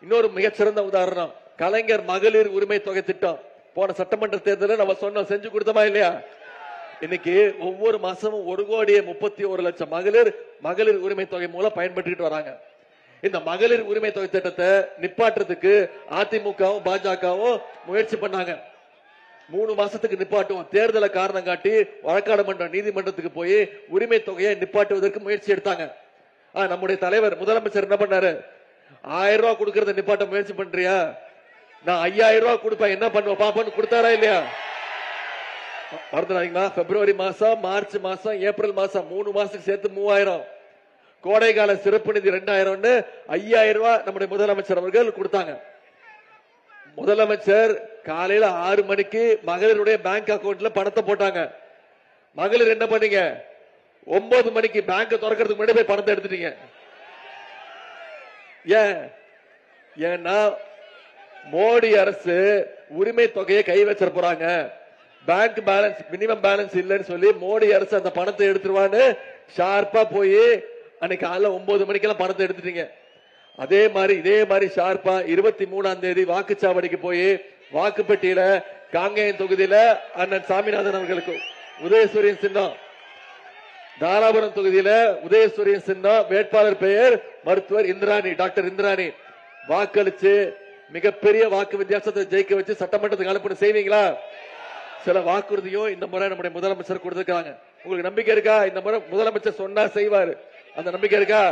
இன்னொரு மிகச்சிறந்த உதாரணம் கலைஞர் மகளிர் உரிமை தொகை திட்டம். போன சட்டமன்ற தேர்தலில் நம்ம சொன்னோம், செஞ்சு கொடுத்தோமா இல்லையா? இன்னைக்கு ஒவ்வொரு மாசமும் 1,31,00,000 மகளிர் உரிமை தொகை மூலம் பயன்படுத்திட்டு வராங்க. இந்த மகளிர் உரிமை தொகை திட்டத்தை நிப்பாட்டுறதுக்கு அதிமுகவும் பாஜகவும் முயற்சி பண்ணாங்க. 3 மாசத்துக்கு நிப்பாட்டுவோம், தேர்தலை காரணம் காட்டி வழக்காடு மன்றம் நீதிமன்றத்துக்கு போய் உரிமை தொகையை நிப்பாட்டுவதற்கு முயற்சி எடுத்தாங்க. நம்முடைய தலைவர் முதலமைச்சர் என்ன பண்ணாரு? 1000 ரூபாய் கொடுக்கறத நிப்பாட்ட முயற்சி பண்றியா? நான் 5000 ரூபாய் கொடுப்பேன், என்ன பண்ணுவ பாப்பான்னு கொடுத்தாரா இல்லையா? மறந்துடாதீங்களா? பிப்ரவரி மாசம், மார்ச் மாசம், ஏப்ரல் மாசம் 3 மாசத்துக்கு சேர்த்து 3000, கோடைகால சிறப்பு நிதி 2000, 5000 ரூபாய் நம்முடைய முதலமைச்சர் அவர்கள் கொடுத்தாங்க. முதலமைச்சர் காலையில 6 மணிக்கு மகளிருடைய பேங்க் அக்கவுண்ட்ல பணத்தை போட்டாங்க. மகளிர் என்ன பண்ணீங்க? 9 மணிக்கு பேங்க் திறக்கிறதுக்கு முன்னாடி போய் பணத்தை எடுத்துட்டீங்க. ஏன்னா மோடி அரசு உரிமை தொகையை கை வச்சிட போறாங்க, பேங்க் பேலன்ஸ் மினிமம் பேலன்ஸ் இல்லைன்னு சொல்லி மோடி அரசு அந்த பணத்தை எடுத்துருவான்னு ஷார்ப்பா போய் அன்னைக்கு காலைல 9 மணிக்கெல்லாம் பணத்தை எடுத்துட்டீங்க. இதே மாதிரி ஷார்ப்பா 23ஆம் தேதி வாக்குச்சாவடிக்கு போய் வாக்குப்பெட்டியில காங்கேயம் தொகுதியில அண்ணன் சாமிநாதன் அவர்களுக்கு உதயசூரியன் சின்னம், தாராபுரம் தொகுதியில உதயசூரியன் சின்னம், வேட்பாளர் பெயர் மருத்துவர் இந்திராணி, டாக்டர் இந்திராணி, வாக்களிச்சு மிகப்பெரிய வாக்கு வித்தியாசத்தை ஜெயிக்க வச்சு சட்டமன்றத்துக்கு அனுப்பணும். செய்வீங்களா? சில வாக்குறுதியும் இந்த முறை நம்முடைய முதலமைச்சர் கொடுத்திருக்காங்க. உங்களுக்கு நம்பிக்கை இருக்கா? இந்த முறை முதலமைச்சர் சொன்னா செய்வாரு, அந்த நம்பிக்கை இருக்கா?